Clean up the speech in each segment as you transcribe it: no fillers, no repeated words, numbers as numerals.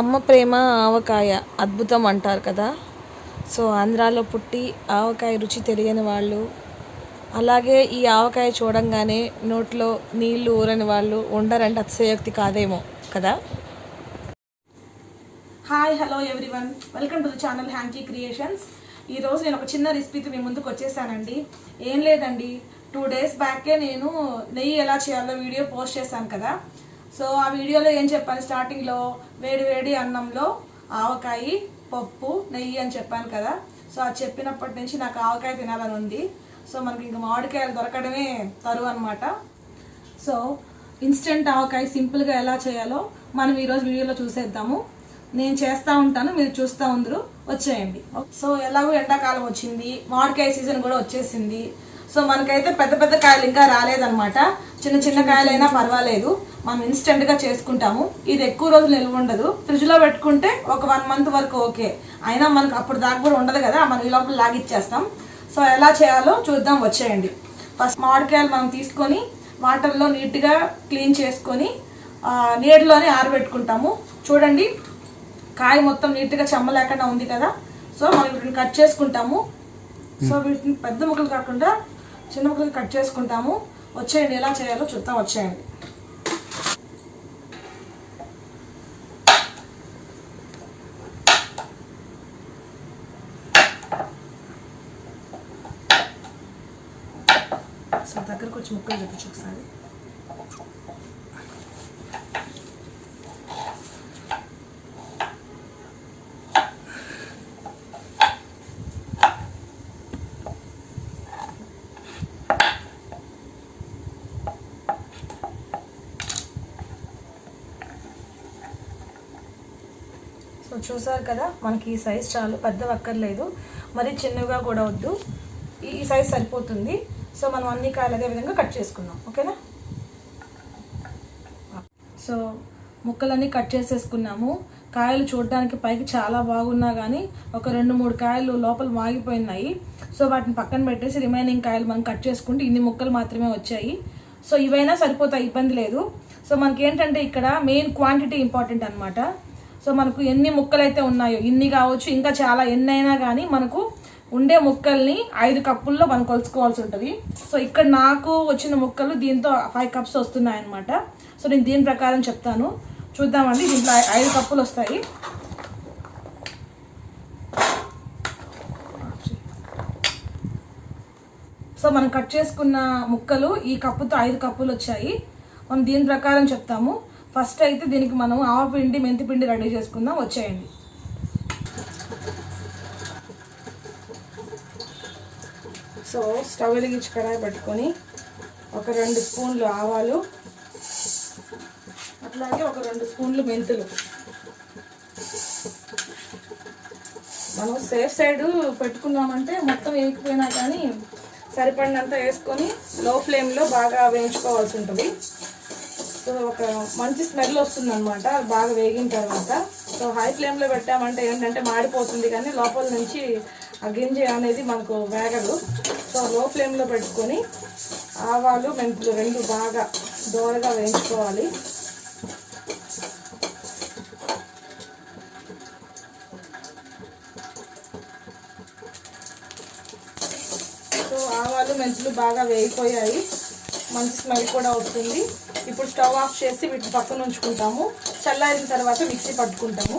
అమ్మ ప్రేమ ఆవకాయ అద్భుతం అంటారు కదా. సో ఆంధ్రాలో పుట్టి ఆవకాయ రుచి తెలియని వాళ్ళు, అలాగే ఈ ఆవకాయ చూడంగానే నోట్లో నీళ్లు ఊరని వాళ్ళు ఉండరంటే అతిశయోక్తి కాదేమో కదా. Hi hello everyone, welcome to the channel hanky creations. ఈరోజు నేను ఒక చిన్న రెసిపీతో మీ ముందుకు వచ్చేసానండి. ఏం లేదండి, 2 days బ్యాకే నేను నెయ్యి ఎలా చేయాలో వీడియో పోస్ట్ చేశాను కదా. సో ఆ వీడియోలో ఏం చెప్పాను, స్టార్టింగ్లో వేడి వేడి అన్నంలో ఆవకాయ పప్పు నెయ్యి అని చెప్పాను కదా. సో అది చెప్పినప్పటి నుంచి నాకు ఆవకాయ తినాలని ఉంది. సో మనకి ఇంకా మామిడికాయలు దొరకడమే తరువు అనమాట. సో ఇన్స్టెంట్ ఆవకాయ సింపుల్గా ఎలా చేయాలో మనం ఈరోజు వీడియోలో చూసేద్దాము. నేను చేస్తూ ఉంటాను, మీరు చూస్తూ ఉందరు, వచ్చేయండి. సో ఎలాగో ఎండాకాలం వచ్చింది, మామిడికాయ సీజన్ కూడా వచ్చేసింది. సో మనకైతే పెద్ద పెద్ద కాయలు ఇంకా రాలేదన్నమాట. చిన్న చిన్న కాయలైనా పర్వాలేదు, మనం ఇన్స్టెంట్గా చేసుకుంటాము. ఇది ఎక్కువ రోజులు నిల్వ ఉండదు, ఫ్రిడ్జ్లో పెట్టుకుంటే ఒక 1 month వరకు ఓకే. అయినా మనకు అప్పుడు దాకా కూడా ఉండదు కదా, మనం ఈ లోపల లాగిచ్చేస్తాం. సో ఎలా చేయాలో చూద్దాం, వచ్చేయండి. ఫస్ట్ మామిడికాయలు మనం తీసుకొని వాటర్లో నీట్గా క్లీన్ చేసుకొని నీటిలోనే ఆరబెట్టుకుంటాము. చూడండి, కాయ మొత్తం నీట్గా చెమ్మ లేకుండా ఉంది కదా. సో మనం వీటిని కట్ చేసుకుంటాము. సో వీటిని పెద్ద ముక్కలు కాకుండా చిన్న ముక్కలు కట్ చేసుకుంటాము. వచ్చేయండి, ఎలా చేయాలో చూద్దాం, వచ్చేయండి. సో దగ్గరకు వచ్చి ముక్కలు చూపించు ఒకసారి. సో చూసారు కదా, మనకి ఈ సైజ్ చాలు, పెద్దవి అక్కర్లేదు, మరి చిన్నగా కూడా వద్దు, ఈ సైజ్ సరిపోతుంది. సో మనం అన్ని కాయలు అదే విధంగా కట్ చేసుకుందాం, ఓకేనా. సో ముక్కలన్నీ కట్ చేసేసుకున్నాము. కాయలు చూడడానికి పైకి చాలా బాగున్నా కానీ ఒక 2-3 కాయలు లోపల మాగిపోయినాయి. సో వాటిని పక్కన పెట్టేసి రిమైనింగ్ కాయలు మనం కట్ చేసుకుంటే ఇన్ని ముక్కలు మాత్రమే వచ్చాయి. సో ఇవైనా సరిపోతాయి, ఇబ్బంది లేదు. సో మనకి ఏంటంటే ఇక్కడ మెయిన్ క్వాంటిటీ ఇంపార్టెంట్ అనమాట. సో మనకు ఎన్ని ముక్కలు అయితే ఉన్నాయో ఇన్ని కావచ్చు, ఇంకా చాలా ఎన్ని అయినా కానీ మనకు ఉండే ముక్కల్ని 5 కప్పుల్లో మనం కొలుచుకోవాల్సి ఉంటుంది. సో ఇక్కడ నాకు వచ్చిన ముక్కలు దీంతో 5 cups వస్తున్నాయన్నమాట. సో నేను దీని ప్రకారం చెప్తాను, చూద్దామండి. దీంట్లో 5 కప్పులు వస్తాయి. సో మనం కట్ చేసుకున్న ముక్కలు ఈ కప్పుతో 5 కప్పులు వచ్చాయి. మనం దీని ప్రకారం చెప్తాము. ఫస్ట్ అయితే దీనికి మనం ఆవపిండి మెంతిపిండి రెడీ చేసుకుందాం, వచ్చేయండి. సో స్టవ్ వెలిగించి కడాయి పెట్టుకొని ఒక 2 స్పూన్లు ఆవాలు, అట్లాగే ఒక 2 స్పూన్లు మెంతులు. మనం సేఫ్ సైడ్ పెట్టుకున్నామంటే మొత్తం వేగిపోయినా కానీ సరిపడినంత వేసుకొని లో ఫ్లేమ్లో బాగా వేయించుకోవాల్సి ఉంటుంది. సో ఒక మంచి స్మెల్ వస్తుంది అనమాట బాగా వేగిన తర్వాత. సో హై ఫ్లేమ్లో పెట్టామంటే ఏంటంటే మాడిపోతుంది, కానీ లోపల నుంచి ఆ గింజ అనేది మనకు వేగదు. సో లో ఫ్లేమ్లో పెట్టుకొని ఆవాలు మెంతులు 2 బాగా దోరగా వేయించుకోవాలి. సో ఆవాలు మెంతులు బాగా వేగిపోయాయి, మంచి స్మెల్ కూడా వస్తుంది. ఇప్పుడు స్టవ్ ఆఫ్ చేసి వీటిని పక్కన ఉంచుకుంటాము. చల్లారిన తర్వాత మిక్సీ పట్టుకుంటాము.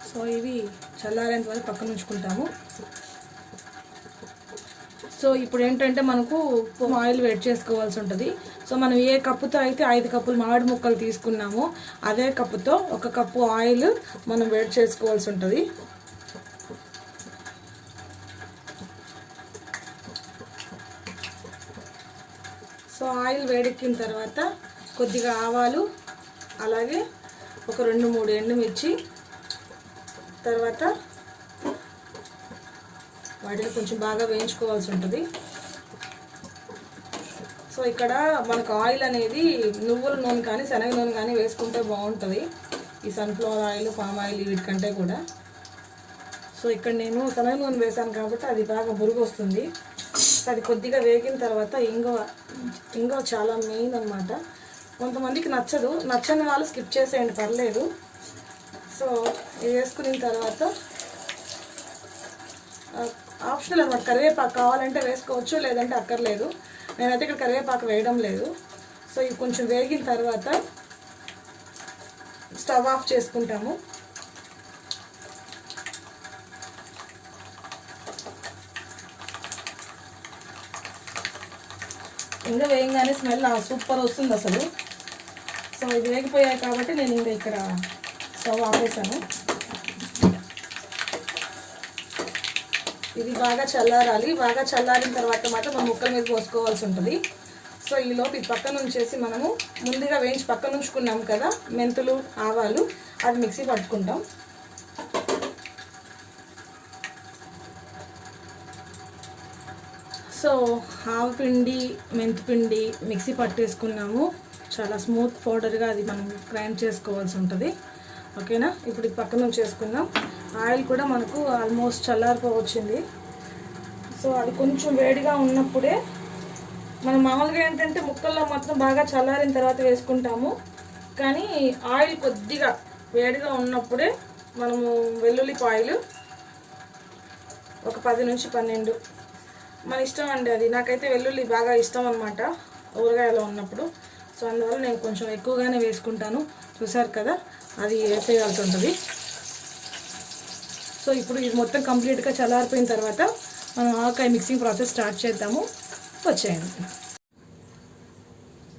సో ఇవి చల్లారేంత వరకు పక్కన ఉంచుకుంటాము. సో ఇప్పుడు ఏంటంటే మనకు ఆయిల్ వేడి చేసుకోవాల్సి ఉంటుంది. సో మనం ఏ కప్పుతో అయితే 5 కప్పులు మామిడి ముక్కలు తీసుకున్నామో అదే కప్పుతో 1 కప్పు ఆయిల్ మనం వేడి చేసుకోవాల్సి ఉంటుంది. సో ఆయిల్ వేడెక్కిన తర్వాత కొద్దిగా ఆవాలు, అలాగే ఒక 2-3 ఎండుమిర్చి, తర్వాత వాటిని కొంచెం బాగా వేయించుకోవాల్సి ఉంటుంది. సో ఇక్కడ మనకు ఆయిల్ అనేది నువ్వుల నూనె కానీ శనగ నూనె కానీ వేసుకుంటే బాగుంటుంది, ఈ సన్ఫ్లవర్ ఆయిల్ పామ్ ఆయిల్ వీటికంటే కూడా. సో ఇక్కడ నేను శనగ నూనె వేసాను కాబట్టి అది బాగా బురుగు వస్తుంది. అది కొద్దిగా వేగిన తర్వాత ఇంగువ చాలా మెయిన్ అన్నమాట. కొంతమందికి నచ్చదు, నచ్చని వాళ్ళు స్కిప్ చేసేయండి, పర్లేదు. సో ఇది వేసుకున్న తర్వాత ఆప్షనల్ అనమాట, కరివేపాకు కావాలంటే వేసుకోవచ్చు, లేదంటే అక్కర్లేదు. నేనైతే ఇక్కడ కరివేపాకు వేయడం లేదు. సో ఇవి కొంచెం వేగిన తర్వాత స్టవ్ ఆఫ్ చేసుకుంటాము. ఇంకా వేయంగానే స్మెల్ సూపర్ వస్తుంది అసలు. సో ఇది వేగిపోయాయి కాబట్టి నేను ఇంకా ఇక్కడ స్టవ్ ఆపేసాను. ఇది బాగా చల్లారాలి. బాగా చల్లారిన తర్వాత మాత్రం మనం ముక్కల మీద పోసుకోవాల్సి ఉంటుంది. సో ఈలోపు ఈ పక్కన ఉంచేసి మనము ముందుగా వేయించి పక్కన ఉంచుకున్నాం కదా మెంతులు, ఆవాలు, అది మిక్సీ పట్టుకుంటాం. సో ఆవపిండి, మెంతిపిండి మిక్సీ పట్టేసుకున్నాము. చాలా స్మూత్ పౌడర్గా అది మనం గ్రైండ్ చేసుకోవాల్సి ఉంటుంది. ఓకేనా, ఇప్పుడు ఇది పక్కన చేసుకుందాం. ఆయిల్ కూడా మనకు ఆల్మోస్ట్ చల్లారిపోవచ్చింది. సో అది కొంచెం వేడిగా ఉన్నప్పుడే మనం మామూలుగా ఏంటంటే ముక్కల్లో మొత్తం బాగా చల్లారిన తర్వాత వేసుకుంటాము. కానీ ఆయిల్ కొద్దిగా వేడిగా ఉన్నప్పుడే మనము వెల్లుల్లిపాయలు ఒక 10 నుంచి 12, మన ఇష్టం అండి అది. నాకైతే వెల్లుల్లి బాగా ఇష్టం అనమాట ఊరగాయలో ఉన్నప్పుడు. సో అందువల్ల నేను కొంచెం ఎక్కువగానే వేసుకుంటాను. చూసారు కదా, అది వేసేయాల్సి ఉంటుంది. సో ఇప్పుడు ఇది మొత్తం కంప్లీట్గా చల్లారిపోయిన తర్వాత మనం ఆవకాయ మిక్సింగ్ ప్రాసెస్ స్టార్ట్ చేద్దాము. వచ్చేయండి.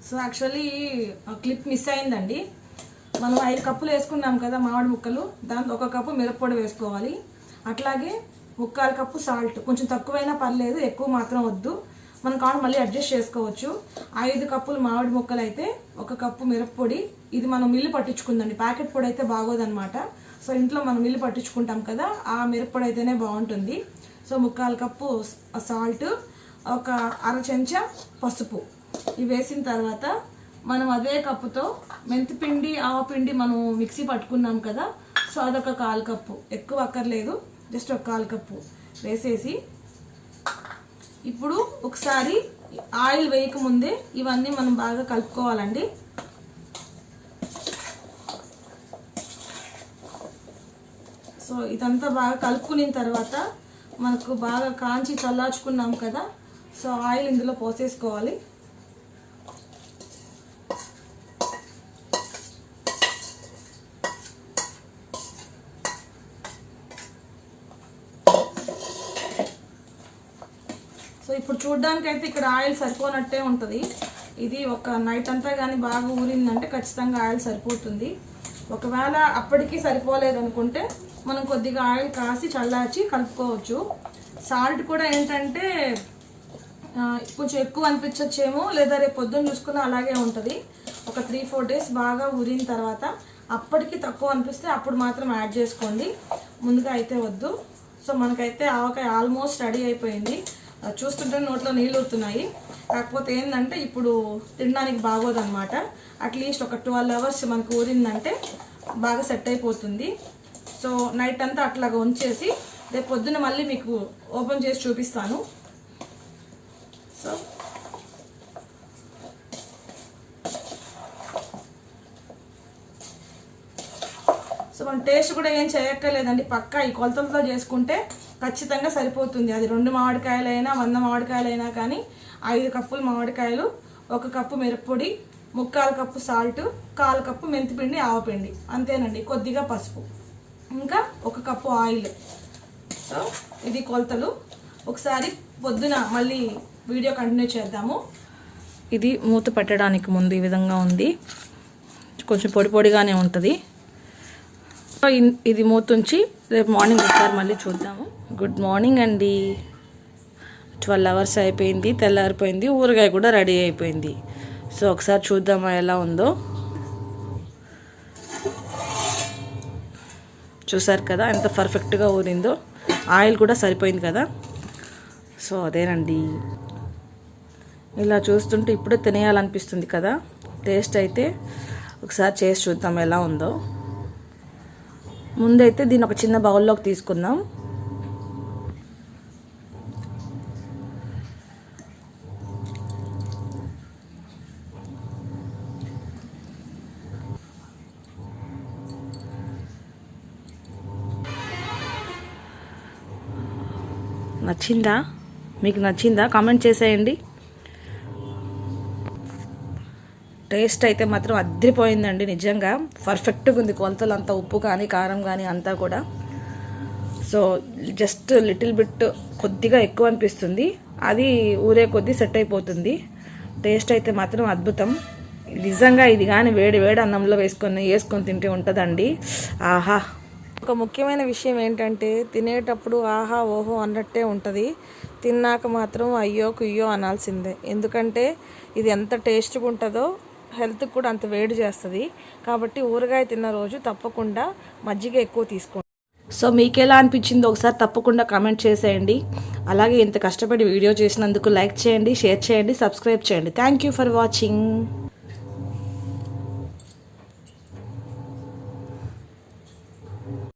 సో యాక్చువల్లీ క్లిప్ మిస్ అయిందండి. మనం 5 కప్పులు వేసుకున్నాం కదా మామిడి ముక్కలు, దాంట్లో 1 కప్పు మిరప్పొడి వేసుకోవాలి. అట్లాగే 1/4 కప్పు సాల్ట్, కొంచెం తక్కువైనా పర్లేదు, ఎక్కువ మాత్రం వద్దు. మనం కావాలి మళ్ళీ అడ్జస్ట్ చేసుకోవచ్చు. 5 కప్పులు మామిడి ముక్కలు అయితే 1 కప్పు మిరప్పొడి. ఇది మనం మిల్లు పట్టించుకుందండి, ప్యాకెట్ పొడి అయితే బాగోదన్నమాట. సో ఇంట్లో మనం మిల్లు పట్టించుకుంటాం కదా, ఆ మిరప్పొడి అయితేనే బాగుంటుంది. సో 1/4 కప్పు సాల్ట్, ఒక 1/2 చెంచా పసుపు ఇవి వేసిన తర్వాత మనం అదే కప్పుతో మెంతిపిండి, ఆవపిండి మనం మిక్సీ పట్టుకున్నాం కదా, సో అదొక 1/4 కప్పు, ఎక్కువ అక్కర్లేదు, జస్ట్ ఒక 1/4 కప్పు వేసేసి ఇప్పుడు ఒకసారి ఆయిల్ వేయకముందే ఇవన్నీ మనం బాగా కలుపుకోవాలండి. సో ఇదంతా బాగా కలుపుకున్న తర్వాత మనకు బాగా కాంచి చల్లార్చుకున్నాం కదా, సో ఆయిల్ ఇందులో పోసేసుకోవాలి. సో ఇప్పుడు చూడడానికి అయితే ఇక్కడ ఆయిల్ సరిపోనట్టే ఉంటుంది. ఇది ఒక నైట్ అంతా కానీ బాగా ఊరిందంటే ఖచ్చితంగా ఆయిల్ సరిపోతుంది. ఒకవేళ అప్పటికి సరిపోలేదు అనుకుంటే మనం కొద్దిగా ఆయిల్ కాసి చల్లార్చి కలుపుకోవచ్చు. సాల్ట్ కూడా ఏంటంటే కొంచెం ఎక్కువ అనిపించచ్చేమో, లేదా రేపు పొద్దున్న చూసుకున్నా అలాగే ఉంటుంది. ఒక 3-4 డేస్ బాగా ఊరిన తర్వాత అప్పటికి తక్కువ అనిపిస్తే అప్పుడు మాత్రం యాడ్ చేసుకోండి, ముందుగా అయితే వద్దు. సో మనకైతే ఆవకాయ ఆల్మోస్ట్ రెడీ అయిపోయింది. చూస్తుంటే నోట్లో నీళ్ళు ఊరుతున్నాయి. కాకపోతే ఏంటంటే ఇప్పుడు తినడానికి బాగోదన్నమాట. అట్లీస్ట్ ఒక 12 అవర్స్ మనకు ఊరిందంటే బాగా సెట్ అయిపోతుంది. సో నైట్ అంతా అట్లాగా ఉంచేసి రేపు పొద్దున్న మళ్ళీ మీకు ఓపెన్ చేసి చూపిస్తాను. సో మన టేస్ట్ కూడా ఏం చేయక్కర్లేదండి, పక్కా ఈ కొలతలతో చేసుకుంటే ఖచ్చితంగా సరిపోతుంది. అది 2 మామిడికాయలైనా 100 మామిడికాయలైనా కానీ 5 కప్పులు మామిడికాయలు, 1 కప్పు మిరప్పొడి, 1/4 కప్పు సాల్ట్, 1/4 కప్పు మెంతిపిండి, ఆవపిండి, అంతేనండి. కొద్దిగా పసుపు, ఇంకా 1 కప్పు ఆయిల్. సో ఇది కొలతలు. ఒకసారి పొద్దున మళ్ళీ వీడియో కంటిన్యూ చేద్దాము. ఇది మూత పెట్టడానికి ముందు ఈ విధంగా ఉంది, కొంచెం పొడి పొడిగానే ఉంటుంది. ఇది మూత ఉంచి రేపు మార్నింగ్ ఒకసారి మళ్ళీ చూద్దాము. గుడ్ మార్నింగ్ అండి. 12 అవర్స్ అయిపోయింది, తెల్లారిపోయింది, ఊరగాయ కూడా రెడీ అయిపోయింది. సో ఒకసారి చూద్దామా ఎలా ఉందో. చూసారు కదా ఎంత పర్ఫెక్ట్గా ఊరిందో, ఆయిల్ కూడా సరిపోయింది కదా. సో అదేనండి, ఇలా చూస్తుంటే ఇప్పుడే తినేయాలనిపిస్తుంది కదా. టేస్ట్ అయితే ఒకసారి చేసి చూద్దాం ఎలా ఉందో. ముందైతే దీన్ని ఒక చిన్న బౌల్లోకి తీసుకుందాం. నచ్చిందా? మీకు నచ్చిందా? కామెంట్ చేసేయండి. టేస్ట్ అయితే మాత్రం అద్దరిపోయిందండి, నిజంగా పర్ఫెక్ట్గా ఉంది. కొలతలు అంతా, ఉప్పు కానీ కారం కానీ అంతా కూడా. సో జస్ట్ లిటిల్ బిట్ కొద్దిగా ఎక్కువ అనిపిస్తుంది, అది ఊరే కొద్దీ సెట్ అయిపోతుంది. టేస్ట్ అయితే మాత్రం అద్భుతం నిజంగా. ఇది కానీ వేడి వేడి అన్నంలో వేసుకొని తింటే ఉంటుందండి. ఆహా. ఒక ముఖ్యమైన విషయం ఏంటంటే తినేటప్పుడు ఆహా ఓహో అన్నట్టే ఉంటుంది, తిన్నాక మాత్రం అయ్యో కుయ్యో అనాల్సిందే. ఎందుకంటే ఇది ఎంత టేస్ట్గా ఉంటుందో హెల్త్కి కూడా అంత వేడి చేస్తుంది. కాబట్టి ఊరగాయ తిన్న రోజు తప్పకుండా మజ్జిగ ఎక్కువ తీసుకోండి. సో మీకు ఎలా అనిపించిందో ఒకసారి తప్పకుండా కామెంట్ చేసేయండి. అలాగే ఇంత కష్టపడి వీడియో చేసినందుకు లైక్ చేయండి, షేర్ చేయండి, సబ్స్క్రైబ్ చేయండి. Thank you for watching.